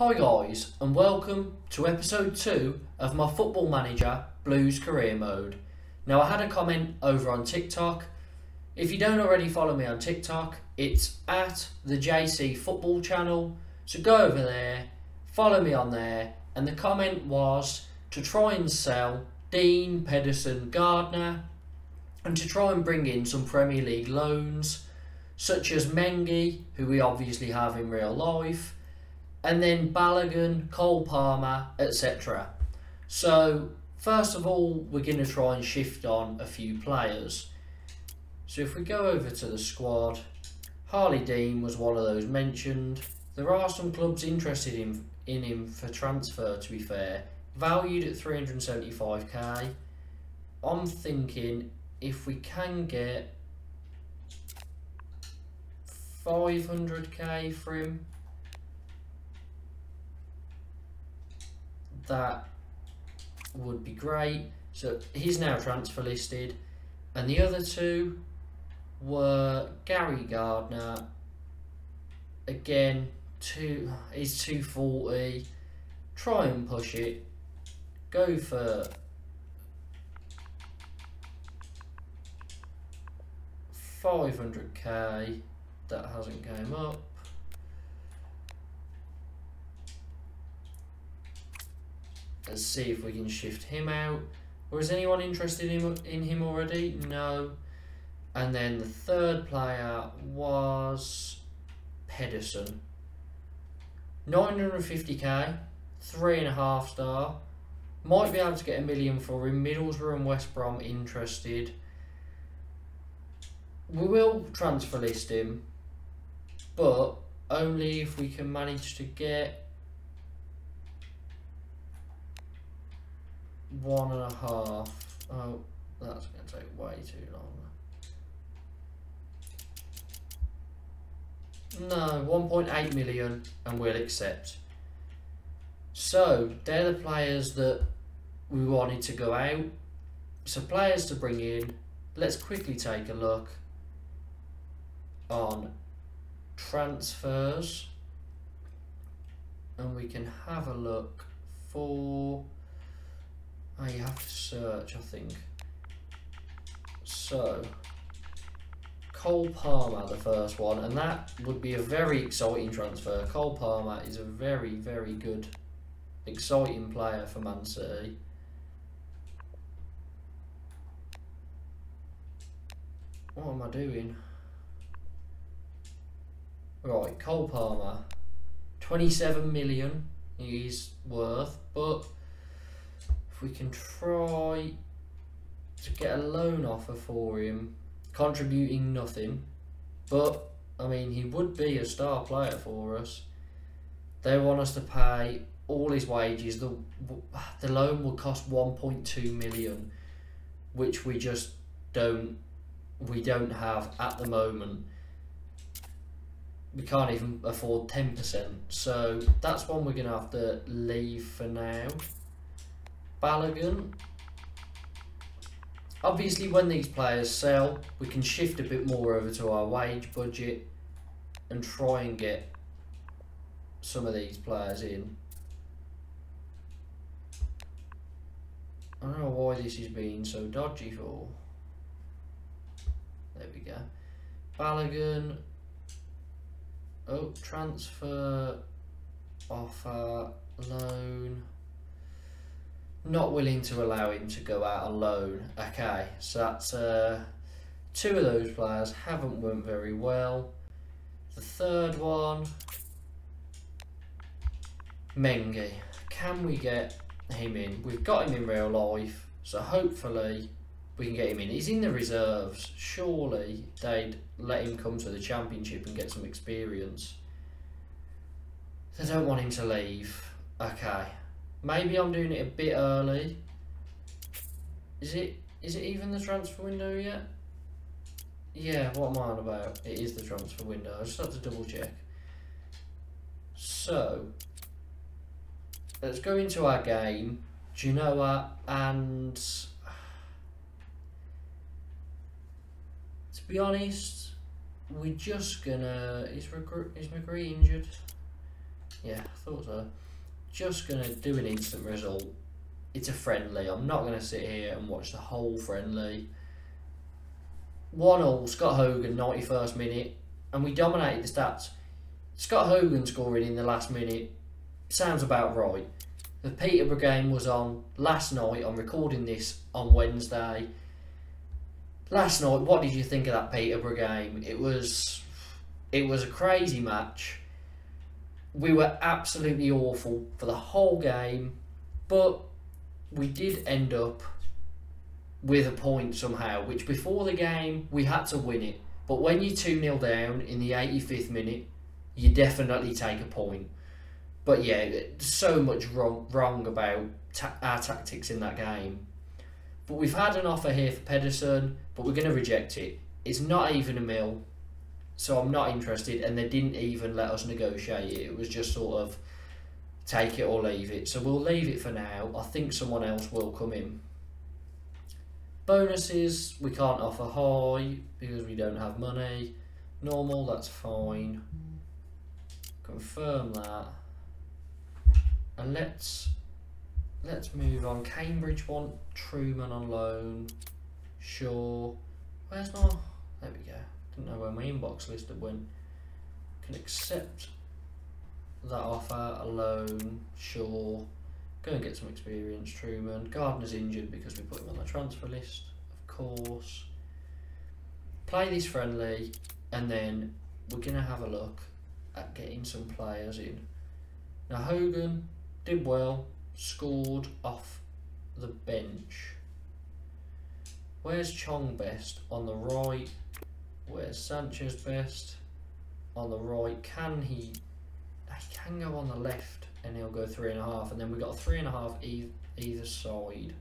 Hi guys, and welcome to episode 2 of my Football Manager Blues Career Mode. Now I had a comment over on TikTok. If you don't already follow me on TikTok, it's at the JC Football channel. So go over there, follow me on there, and the comment was to try and sell Dean, Pedersen, Gardner, and to try and bring in some Premier League loans, such as Mengi, who we obviously have in real life, and then Balogun, Cole Palmer, etc. So first of all, we're going to try and shift on a few players. So if we go over to the squad, Harley Dean was one of those mentioned. There are some clubs interested in him for transfer, to be fair, valued at 375k. I'm thinking if we can get 500k for him, that would be great. So he's now transfer listed, and the other two were Gary Gardner. Again, he's 240. Try and push it. Go for 500k. That hasn't came up. Let's see if we can shift him out. Or is anyone interested in him already? No. And then the third player was Pedersen. 950k, 3.5 star. Might be able to get $1 million for him. Middlesbrough and West Brom interested. We will transfer list him, but only if we can manage to get 1.5. Oh, that's going to take way too long. No, 1.8 million, and we'll accept. So they're the players that we wanted to go out. So players to bring in. Let's quickly take a look on transfers, and we can have a look for. Oh, you have to search, I think. So, Cole Palmer, the first one, and that would be a very exciting transfer. Cole Palmer is a very, very good, exciting player for Man City. What am I doing? Right, Cole Palmer, 27 million he's worth, but we can try to get a loan offer for him, contributing nothing, but I mean he would be a star player for us. They want us to pay all his wages. The loan will cost 1.2 million, which we just don't have at the moment. We can't even afford 10%, so that's one we're gonna have to leave for now. Balogun. Obviously, when these players sell, we can shift a bit more over to our wage budget and try and get some of these players in. I don't know why this is being so dodgy for. There we go. Balogun. Oh, transfer, offer, loan. Not willing to allow him to go out alone. Okay, so that's two of those players haven't went very well. The third one, Mengi. Can we get him in? We've got him in real life, so hopefully we can get him in. He's in the reserves. Surely they'd let him come to the Championship and get some experience. They don't want him to leave. Okay. Maybe I'm doing it a bit early. Is it even the transfer window yet? Yeah, what am I on about? It is the transfer window. I just have to double check. So, let's go into our game. Genoa, and to be honest, we're just gonna. Is McGree injured? Yeah, I thought so. Just going to do an instant result. It's a friendly. I'm not going to sit here and watch the whole friendly. 1-1, Scott Hogan, 91st minute. And we dominated the stats. Scott Hogan scoring in the last minute sounds about right. The Peterborough game was on last night. I'm recording this on Wednesday. Last night, what did you think of that Peterborough game? It was a crazy match. We were absolutely awful for the whole game, but we did end up with a point somehow, which before the game, we had to win it. But when you're 2-0 down in the 85th minute, you definitely take a point. But yeah, so much wrong about our tactics in that game. But we've had an offer here for Pedersen, but we're going to reject it. It's not even a mil. So I'm not interested, and they didn't even let us negotiate it. It was just sort of take it or leave it. So we'll leave it for now. I think someone else will come in. Bonuses, we can't offer high because we don't have money. Normal, that's fine. Confirm that. And let's move on. Cambridge want Truman on loan. Sure. Where's my... There we go. Didn't know where my inbox list had went. Can accept that offer, a loan, sure. Go and get some experience, Truman. Gardner's injured because we put him on the transfer list, of course. Play this friendly, and then we're going to have a look at getting some players in. Now Hogan did well, scored off the bench. Where's Chong best? On the right. Where's Sanchez best? On the right. Can he can go on the left and he'll go 3.5, and then we've got 3.5 either side.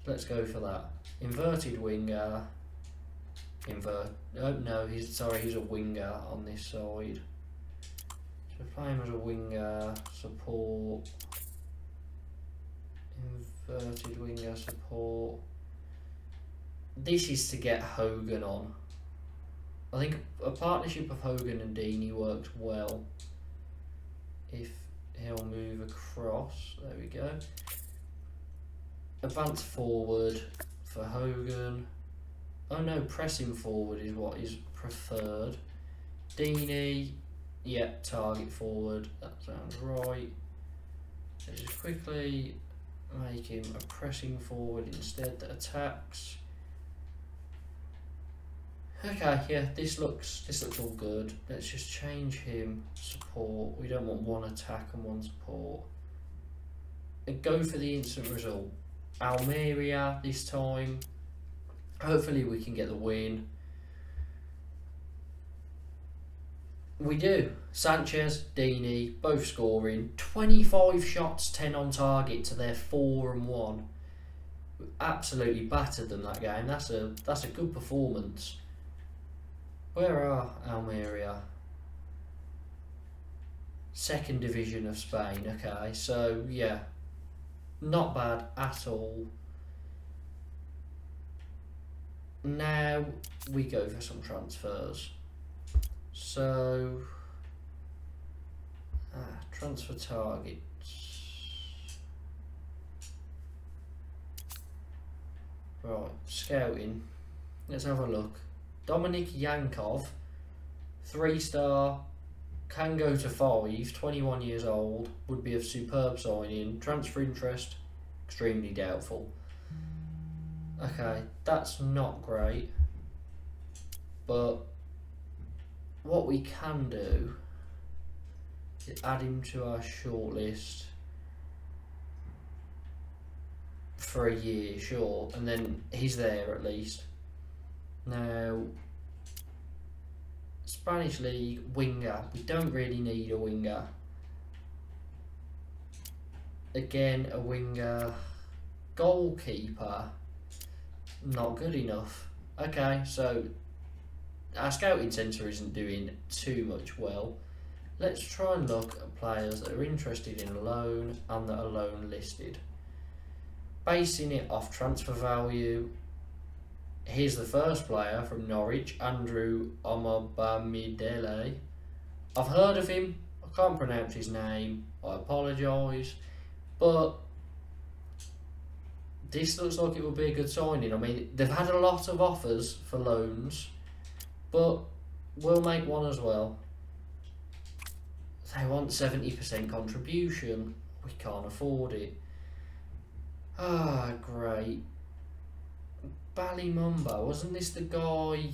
So let's go for that. Inverted winger. Oh no, he's a winger on this side. So play him as a winger, support. Inverted winger, support. This is to get Hogan on. I think a partnership of Hogan and Deeney works well. If he'll move across, there we go. Advance forward for Hogan. Oh no, pressing forward is what is preferred. Deeney, yeah, target forward, that sounds right. Let's just quickly make him a pressing forward instead that attacks. Okay, yeah, this looks all good. Let's just change him support. We don't want one attack and one support. And go for the instant result. Almeria this time. Hopefully we can get the win. We do. Sanchez, Deeney, both scoring. 25 shots, 10 on target to their 4 and 1. We absolutely battered them that game. That's a good performance. Where are Almeria? Second division of Spain, okay, so yeah, not bad at all. Now we go for some transfers. So, transfer targets. Right, scouting. Let's have a look. Dominik Yankov, 3-star, can go to 5, 21 years old, would be a superb signing. Transfer interest, extremely doubtful. Okay, that's not great, but what we can do is add him to our shortlist for a year, sure, and then he's there at least. Now, Spanish League, winger. We don't really need a winger. Again, a winger. Goalkeeper, not good enough. Okay, so our scouting centre isn't doing too much well. Let's try and look at players that are interested in a loan and that are loan listed. Basing it off transfer value. Here's the first player from Norwich, Andrew Omobamidele. I've heard of him. I can't pronounce his name. I apologise. But this looks like it would be a good signing. I mean, they've had a lot of offers for loans, but we'll make one as well. They want 70% contribution. We can't afford it. Ah, great. Ballymumba, wasn't this the guy?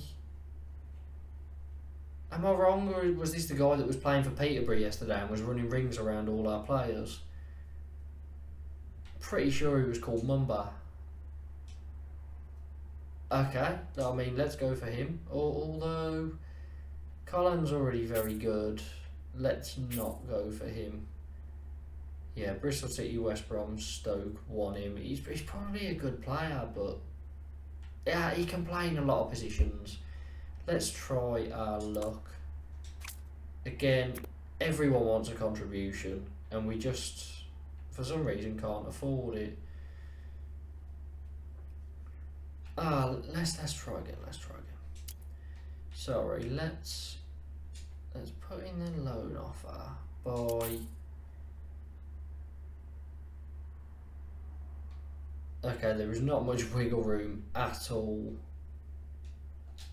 Am I wrong, or was this the guy that was playing for Peterborough yesterday and was running rings around all our players? Pretty sure he was called Mumba. Okay, I mean, let's go for him. Although Collins already very good, let's not go for him. Yeah, Bristol City, West Brom, Stoke want him. He's probably a good player, but yeah, he can play in a lot of positions. Let's try our luck. Again, everyone wants a contribution, and we just, for some reason, can't afford it. Let's try again. Sorry, let's put in the loan offer by. Okay, there is not much wiggle room at all,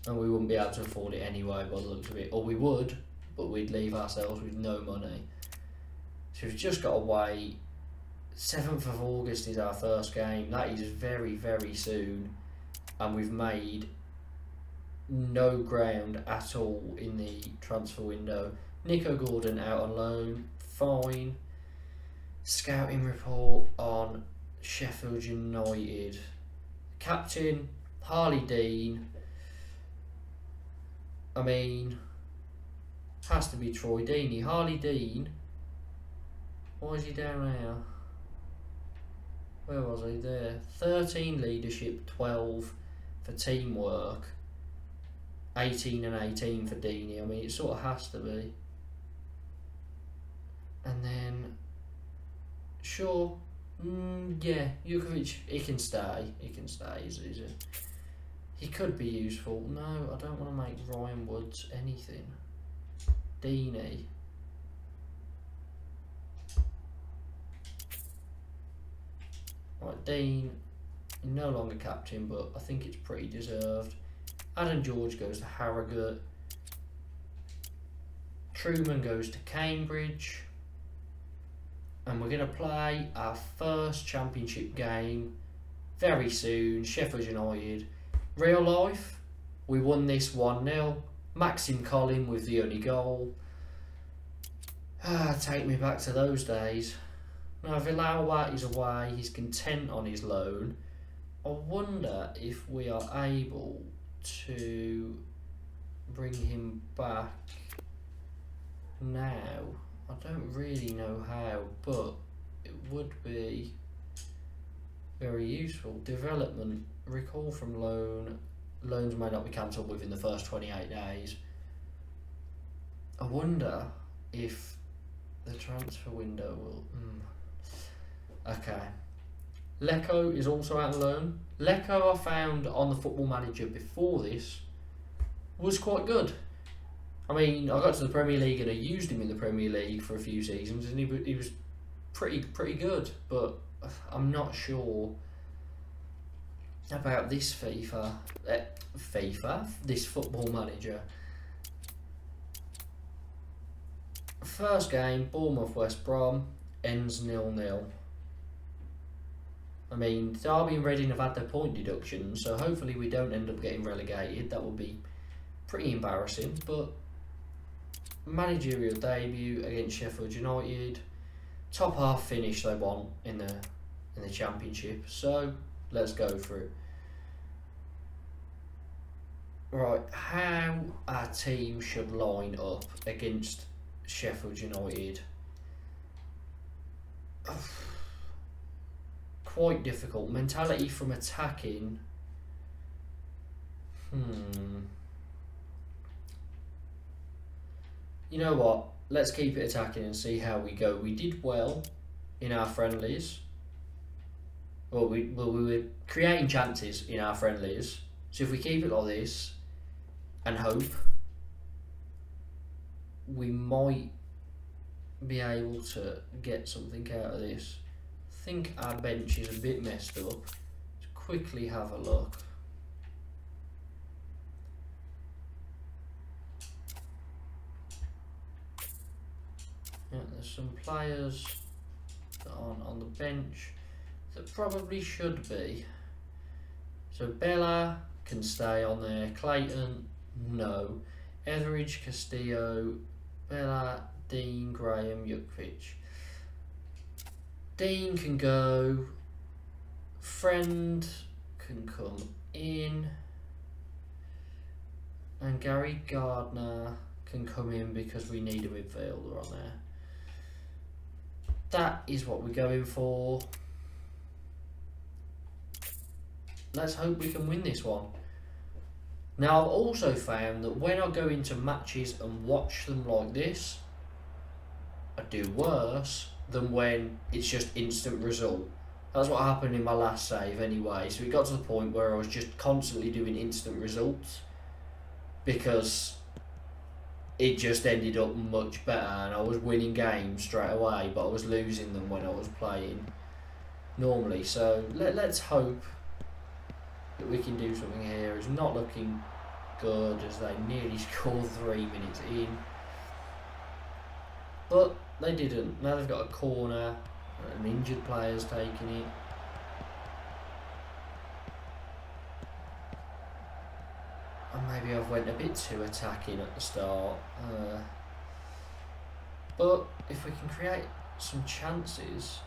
and we wouldn't be able to afford it anyway by the looks of it. Or we would, but we'd leave ourselves with no money. So we've just got to wait. 7th of August is our first game. That is very, very soon, and we've made no ground at all in the transfer window. Nico Gordon out on loan, fine. Scouting report on Sheffield United. Captain, Harley Dean. I mean, has to be Troy Deeney. Harley Dean. Why is he down there? Where was he? There. 13 leadership, 12 for teamwork. 18 and 18 for Deeney. I mean, it sort of has to be. And then, sure. Yeah, Jukovic, he can stay. He could be useful. No, I don't want to make Ryan Woods anything. Deeney. Right, Dean, no longer captain, but I think it's pretty deserved. Adam George goes to Harrogate. Truman goes to Cambridge. And we're going to play our first championship game very soon. Sheffield United. Real life, we won this 1-0. Maxim Collin with the only goal. Take me back to those days. Now Villalba is away. He's content on his loan. I wonder if we are able to bring him back now. I don't really know how, but it would be very useful. Development, recall from loan. Loans may not be cancelled within the first 28 days. I wonder if the transfer window will... Okay. Lecco is also out on loan. Lecco I found on the Football Manager before this was quite good. I mean, I got to the Premier League and I used him in the Premier League for a few seasons, and he was pretty good. But I'm not sure about this this Football Manager. First game, Bournemouth West Brom, ends 0-0. I mean, Derby and Reading have had their point deduction, so hopefully we don't end up getting relegated. That would be pretty embarrassing, but managerial debut against Sheffield United. Top half finish they want in the championship, so let's go for it. Right, how our team should line up against Sheffield United. Quite difficult. Mentality from attacking. You know what? Let's keep it attacking and see how we go. We did well in our friendlies. Well, we were creating chances in our friendlies. So if we keep it like this and hope, we might be able to get something out of this. I think our bench is a bit messed up. Let's quickly have a look. Yeah, there's some players that aren't on the bench that probably should be. So Bella can stay on there. Clayton, no. Etheridge, Castillo, Bella, Dean, Graham, Jukovic. Dean can go. Friend can come in. And Gary Gardner can come in because we need a midfielder on there. That is what we're going for. Let's hope we can win this one. Now, I've also found that when I go into matches and watch them like this, I do worse than when it's just instant result. That's what happened in my last save anyway. So it got to the point where I was just constantly doing instant results because it just ended up much better and I was winning games straight away, but I was losing them when I was playing normally. So let's hope that we can do something here. It's not looking good as they nearly scored 3 minutes in, but they didn't. Now they've got a corner, an injured player's taking it. And maybe I've went a bit too attacking at the start, but if we can create some chances,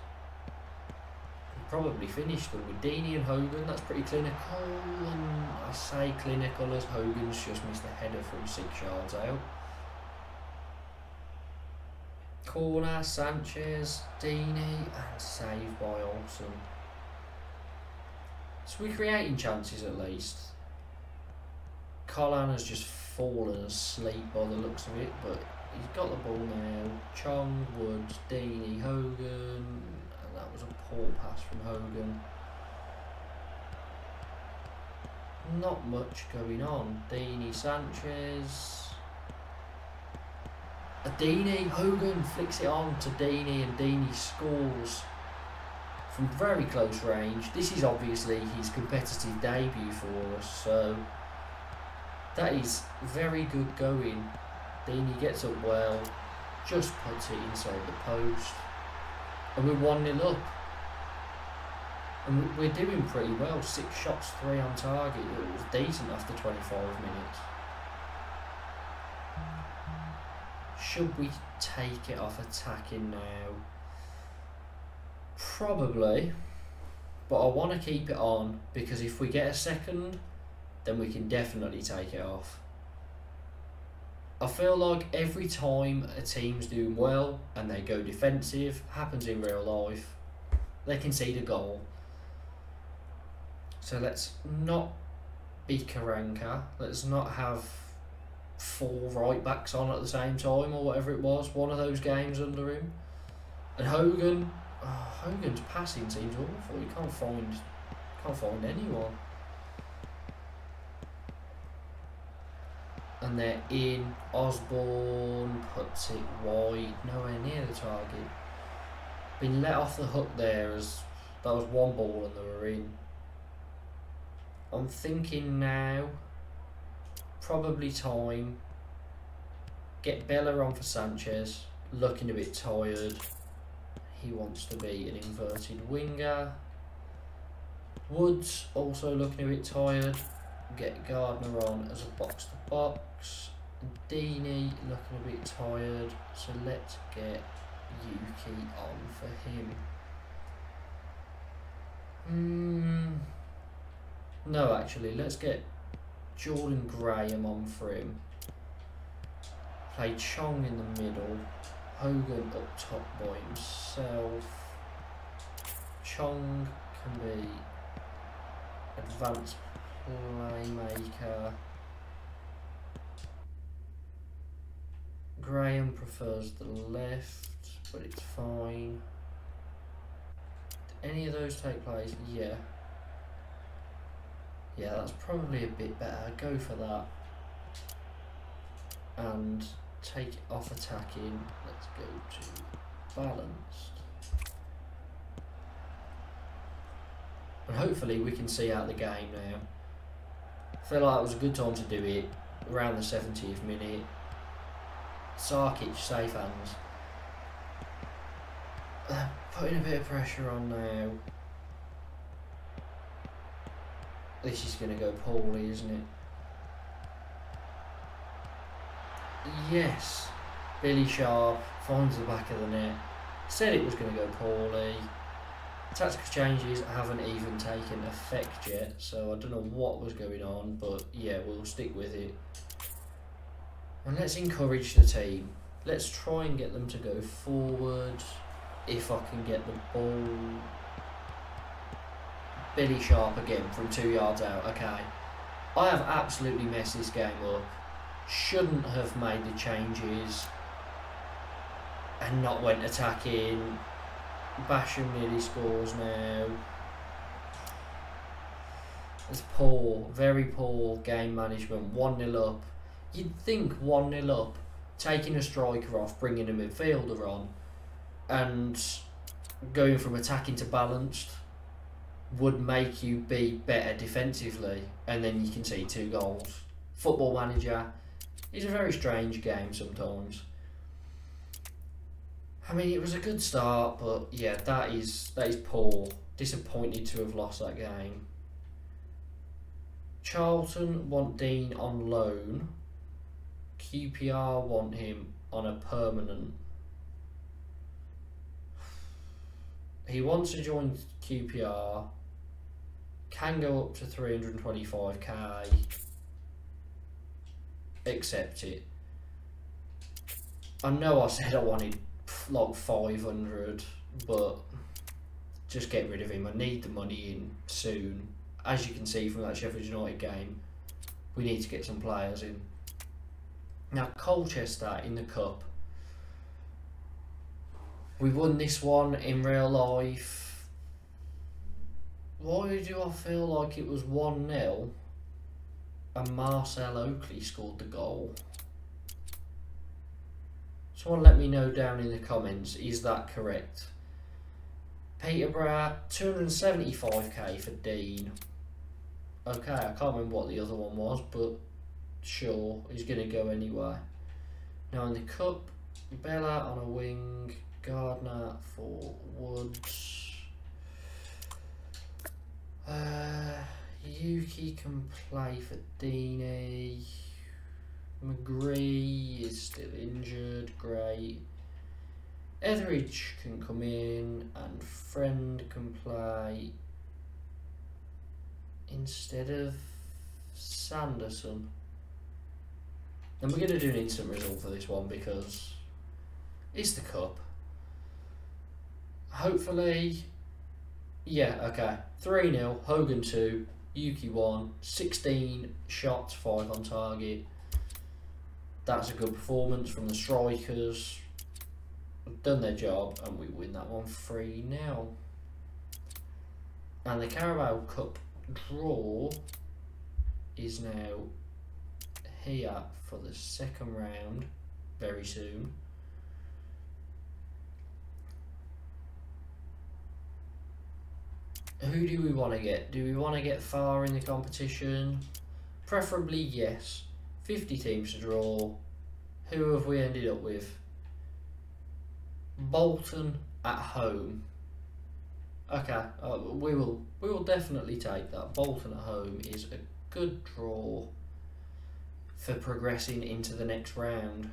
probably finish them with Deeney and Hogan. That's pretty clinical, and I say clinical as Hogan's just missed a header from 6 yards out. Corner, Sanchez, Deeney, and save by Olsen. So we're creating chances at least. Colin has just fallen asleep by the looks of it, but he's got the ball now. Chong, Woods, Deeney, Hogan. That was a poor pass from Hogan. Not much going on. Deeney, Sanchez. Deeney, Hogan flicks it on to Deeney and Deeney scores from very close range. This is obviously his competitive debut for us, so that is very good going. Deeney gets up well, just puts it inside the post. And we're 1-0 up. And we're doing pretty well. 6 shots, 3 on target. It was decent after 25 minutes. Should we take it off attacking now? Probably. But I want to keep it on because if we get a second, then we can definitely take it off. I feel like every time a team's doing well and they go defensive, happens in real life, they concede a goal. So let's not be Karanka. Let's not have 4 right backs on at the same time or whatever it was. One of those games under him. And Hogan, Hogan's passing seems awful. You can't find anyone. And they're in. Osborne puts it wide, nowhere near the target. Been let off the hook there as that was one ball and they were in. I'm thinking now, probably time. Get Bella on for Sanchez, looking a bit tired. He wants to be an inverted winger. Woods also looking a bit tired. Get Gardner on as a box-to-box. Deeney looking a bit tired, so let's get Yuki on for him. No, actually, let's get Jordan Graham on for him. Play Chong in the middle. Hogan up top by himself. Chong can be advanced playmaker. Graham prefers the left, but it's fine. Did any of those take place? Yeah. Yeah, that's probably a bit better. Go for that. And take it off attacking. Let's go to balanced. And hopefully we can see out the game now. I feel like it was a good time to do it around the 70th minute. Sarkic, safe hands. Putting a bit of pressure on now. This is going to go poorly, isn't it? Yes. Billy Sharp finds the back of the net. Said it was going to go poorly. Tactical changes haven't even taken effect yet, so I don't know what was going on, but yeah, we'll stick with it. And let's encourage the team. Let's try and get them to go forward. If I can get the ball. Billy Sharp again from 2 yards out. Okay. I have absolutely messed this game up. Shouldn't have made the changes and not went attacking. Basham nearly scores now. It's poor, very poor game management. 1-0 up. You'd think 1-0 up, taking a striker off, bringing a midfielder on, and going from attacking to balanced would make you be better defensively, and then you can see 2 goals. Football Manager is a very strange game sometimes. I mean, it was a good start, but yeah, that is poor. Disappointed to have lost that game. Charlton want Dean on loan. QPR want him on a permanent. He wants to join QPR. Can go up to 325k. Accept it. I know I said I wanted like 500, but just get rid of him. I need the money in soon. As you can see from that Sheffield United game, we need to get some players in. Now Colchester in the cup. We won this one in real life. Why do I feel like it was 1-0 and Marcel Oakley scored the goal? Someone let me know down in the comments, is that correct? Peterborough, 275k for Dean. Okay, I can't remember what the other one was, but sure, he's going to go anyway. Now in the cup, Bella on a wing, Gardner for Woods. Yuki can play for Deeney. McGree is still injured, great. Etheridge can come in and Friend can play instead of Sanderson. And we're going to do an instant result for this one because it's the cup. Hopefully, yeah, okay. 3-0, Hogan 2, Yuki 1, 16 shots, 5 on target. That's a good performance from the strikers. Done their job and we win that one 3-0. And the Carabao Cup draw is now here for the second round very soon. Who do we want to get? Do we want to get far in the competition? Preferably yes. 50 teams to draw. Who have we ended up with? Bolton at home. Okay, we will definitely take that. Bolton at home is a good draw for progressing into the next round.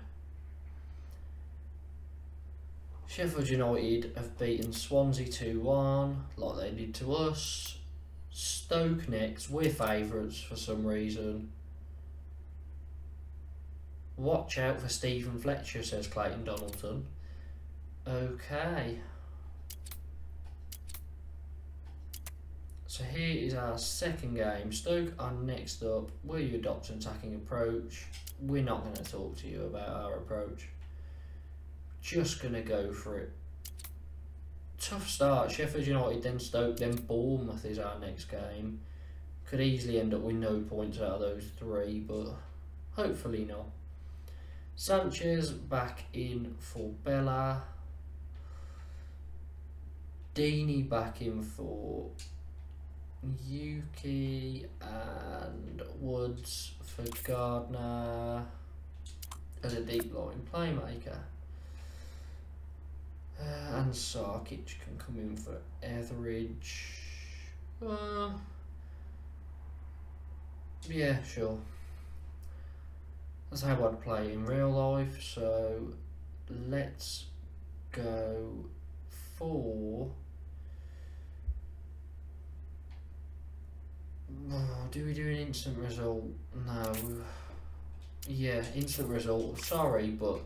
Sheffield United have beaten Swansea 2-1, like they did to us. Stoke next, we're favourites for some reason. Watch out for Stephen Fletcher, says Clayton Donaldson. Okay. So here is our second game. Stoke are next up. Will you adopt an attacking approach? We're not going to talk to you about our approach. Just going to go for it. Tough start. Sheffield United, then Stoke, then Bournemouth is our next game. Could easily end up with no points out of those 3, but hopefully not. Sanchez back in for Bella. Deeney back in for Yuki, and Woods for Gardner as a deep line playmaker. And Sarkic can come in for Etheridge. Yeah, sure. That's how I'd play in real life, so let's go for... do we do an instant result? No. Yeah, instant result. Sorry, but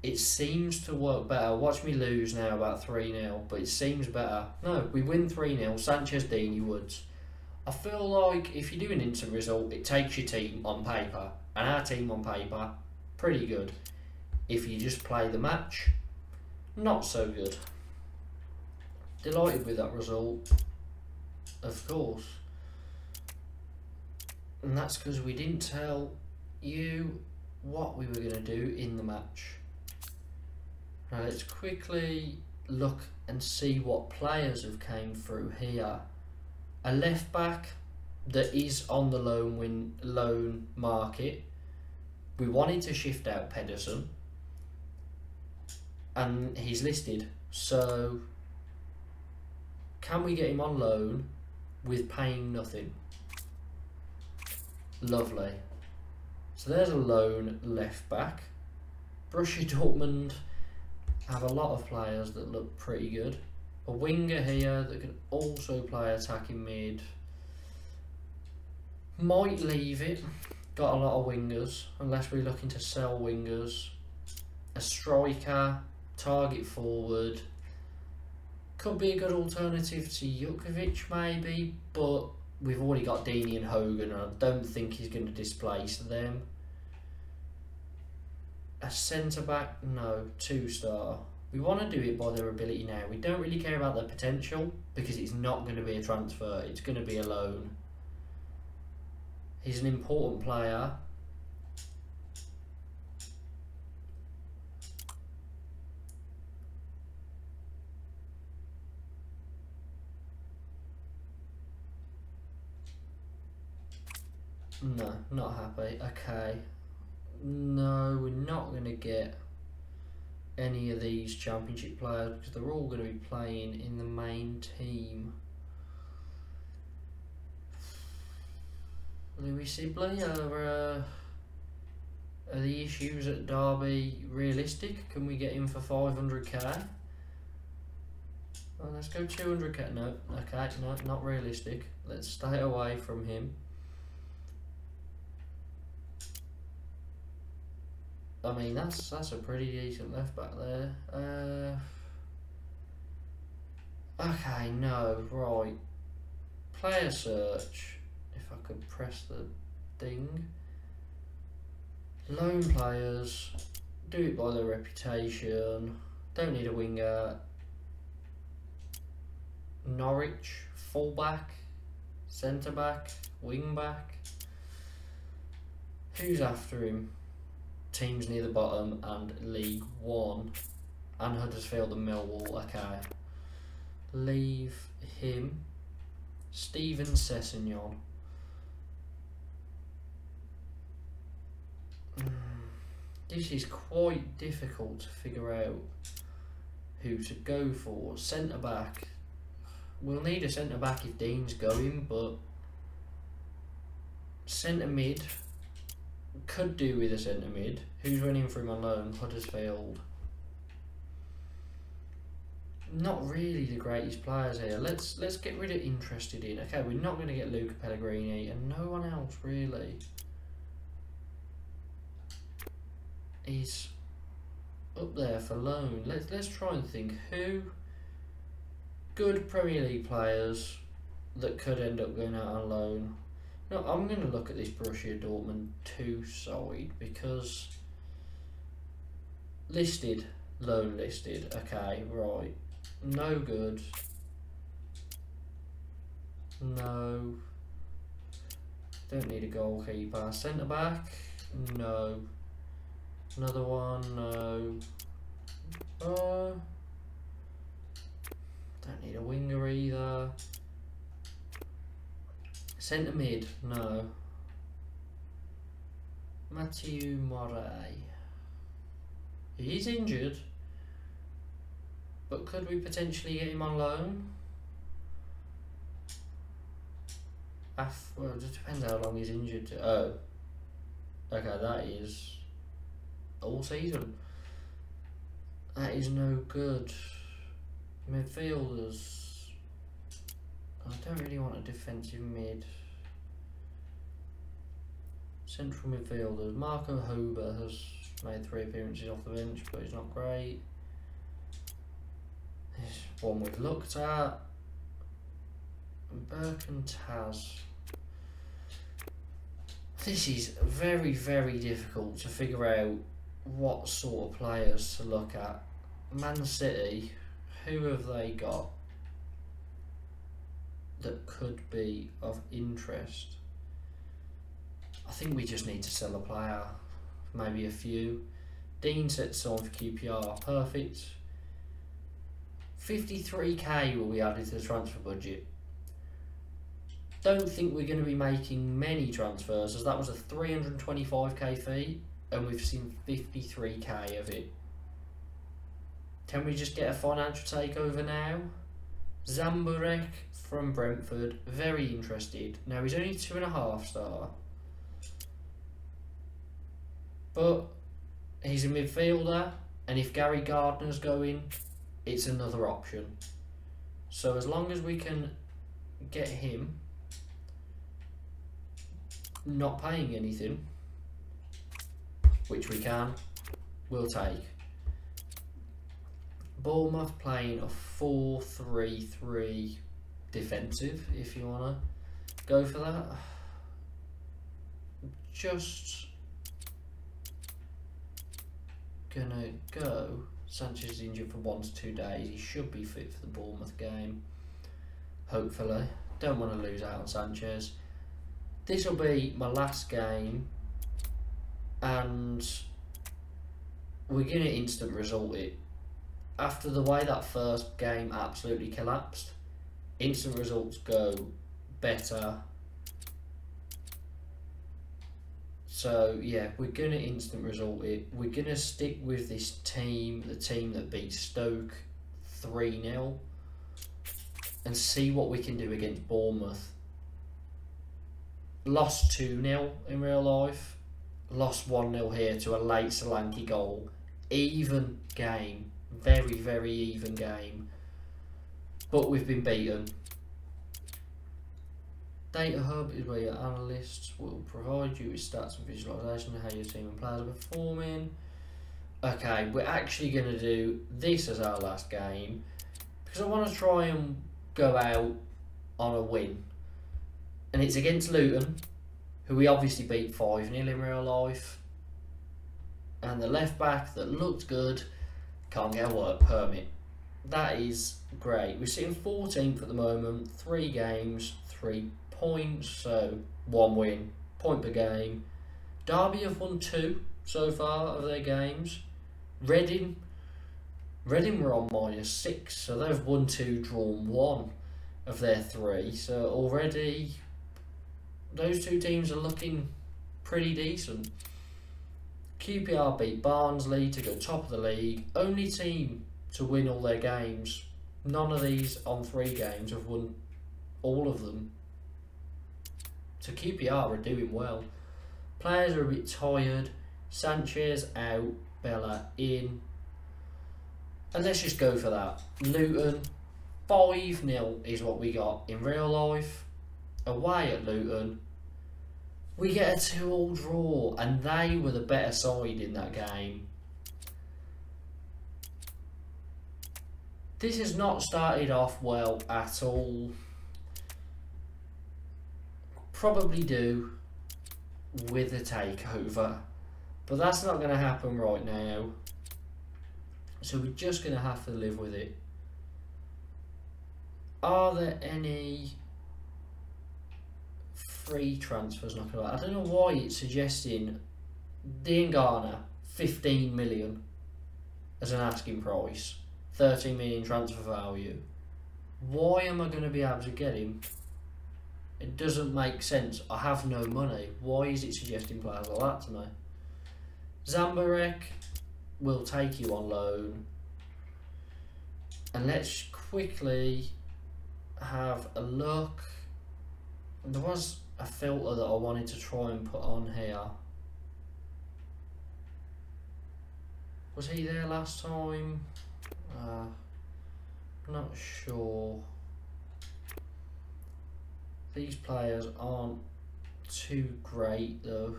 it seems to work better. Watch me lose now about 3-0, but it seems better. No, we win 3-0. Sanchez, Deeney, Woods. I feel like if you do an instant result, it takes your team on paper. And our team on paper, pretty good. If you just play the match, not so good. Delighted with that result, of course. And that's because we didn't tell you what we were going to do in the match. Now let's quickly look and see what players have came through here. A left back that is on the loan market. We wanted to shift out Pedersen, and he's listed. So can we get him on loan with paying nothing? Lovely. So there's a loan left back. Borussia Dortmund have a lot of players that look pretty good. A winger here that can also play attacking mid. Might leave it. Got a lot of wingers, unless we're looking to sell wingers. A striker, target forward. Could be a good alternative to Jukovic maybe, but we've already got Deeney and Hogan, and I don't think he's going to displace them. A centre-back, no, 2-star. We want to do it by their ability now. We don't really care about their potential, because it's not going to be a transfer, it's going to be a loan. He's an important player. No, not happy. Okay. No, we're not going to get any of these championship players because they're all going to be playing in the main team. Louis Sibley, are the issues at Derby realistic? Can we get him for 500k? Well, let's go 200k. No, okay, no, not realistic. Let's stay away from him. I mean, that's a pretty decent left back there. Okay, no, right. Player search. If I could press the thing. Loan players. Do it by their reputation. Don't need a winger. Norwich, fullback, centre back, wing back. Who's after him? Teams near the bottom and League One, and Huddersfield and Millwall. Okay, leave him. Steven Sessegnon. This is quite difficult to figure out who to go for. Centre back. We'll need a centre back if Dean's going, but centre mid. Could do with a centre mid. Who's running for him on loan? Huddersfield. Not really the greatest players here. Let's get rid of interested in. Okay, we're not going to get Luca Pellegrini and no one else really. He's up there for loan. Let's try and think who good Premier League players that could end up going out on loan. No, I'm going to look at this Borussia Dortmund 2 side because listed, loan listed, okay, right, no good, no, don't need a goalkeeper, centre back, no, another one? No. Don't need a winger either. Centre mid? No. Matthew Moray. He's injured, but could we potentially get him on loan? Well, it just depends how long he's injured. Oh, okay, that is all season. That is no good. Midfielders. I don't really want a defensive mid. Central midfielders. Marco Huber has made 3 appearances off the bench, but he's not great. There's one we've looked at. Burke and Taz. This is very, very difficult to figure out what sort of players to look at. Man City, who have they got that could be of interest? I think we just need to sell a player, maybe a few. Dean sets on for QPR, perfect. 53k will be added to the transfer budget. Don't think we're going to be making many transfers, as that was a 325k fee and we've seen 53k of it. Can we just get a financial takeover now? Zamburek from Brentford, very interested. Now he's only 2.5 star, but he's a midfielder, and if Gary Gardner's going, it's another option. So as long as we can get him not paying anything, which we can, we'll take. Bournemouth playing a 4-3-3 defensive, if you want to go for that. Just gonna go. Sanchez is injured for 1 to 2 days. He should be fit for the Bournemouth game, hopefully. Don't want to lose out on Sanchez. This will be my last game, and we're going to instant result it. After the way that first game absolutely collapsed, instant results go better. So yeah, we're going to instant result it. We're going to stick with this team, the team that beat Stoke 3-0, and see what we can do against Bournemouth. Lost 2-0 in real life, lost 1-0 here to a late Solanke goal. Even game, very, very even game, but we've been beaten. Data Hub is where your analysts will provide you with stats and visualization of how your team and players are performing. Okay, we're actually going to do this as our last game because I want to try and go out on a win. And it's against Luton, who we obviously beat 5-0 in real life. And the left back that looked good can't get a work permit. That is great. We're sitting 14th at the moment, 3 games, 3 points, so 1 win, point per game. Derby have won 2 so far of their games. Reading were on -6, so they've won 2, drawn 1 of their 3. So already those 2 teams are looking pretty decent. QPR beat Barnsley to go top of the league. Only team to win all their games. None of these on 3 games have won all of them. So QPR are doing well. Players are a bit tired. Sanchez out, Bella in. And let's just go for that. Luton, 5-0 is what we got in real life. Away at Luton, we get a 2-2 draw, and they were the better side in that game. This has not started off well at all. Probably do with a takeover, but that's not going to happen right now. So we're just going to have to live with it. Are there any free transfers? Not gonna lie. I don't know why it's suggesting Dean Garner, 15 million as an asking price, 13 million transfer value. Why am I going to be able to get him? It doesn't make sense. I have no money. Why is it suggesting players like that to me? Zambarek will take you on loan. And let's quickly have a look. There was a filter that I wanted to try and put on here. Was he there last time? Not sure. These players aren't too great though.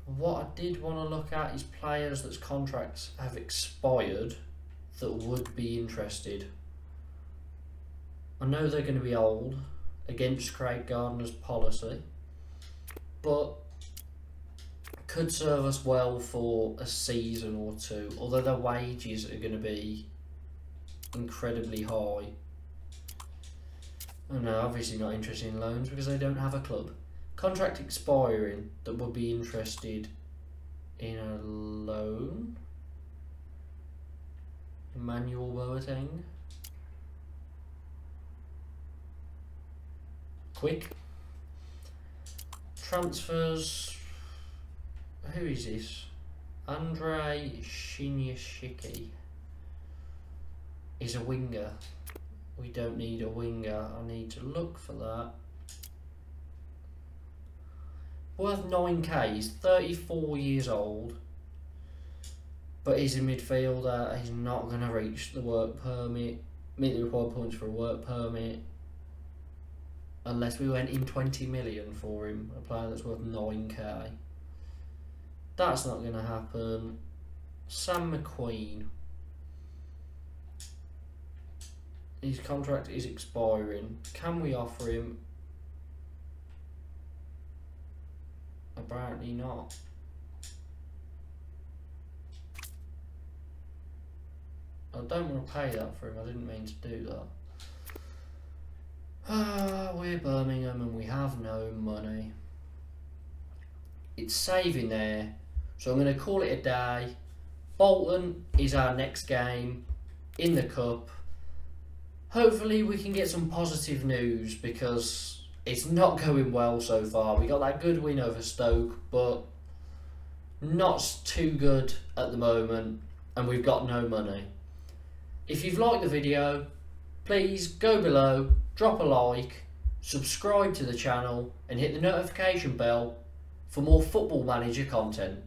What I did want to look at is players that's contracts have expired that would be interested. I know they're going to be old against Craig Gardner's policy, but could serve us well for a season or two, although their wages are going to be incredibly high. And they're obviously not interested in loans because they don't have a club. Contract expiring that would be interested in a loan. Emmanuel Boateng. Quick. Transfers. Who is this? Andrei Shinyashiki is a winger. We don't need a winger. I need to look for that. Worth 9k. He's 34 years old, but he's a midfielder. He's not going to reach the work permit, meet the required points for a work permit, unless we went in 20 million for him, a player that's worth 9k. That's not going to happen. Sam McQueen. His contract is expiring. Can we offer him? Apparently not. I don't want to pay that for him. I didn't mean to do that. We're Birmingham and we have no money. It's saving there, so I'm going to call it a day. Bolton is our next game in the cup. Hopefully we can get some positive news because it's not going well so far. We got that good win over Stoke, but not too good at the moment, and we've got no money. If you've liked the video, please go below, drop a like, subscribe to the channel and hit the notification bell for more Football Manager content.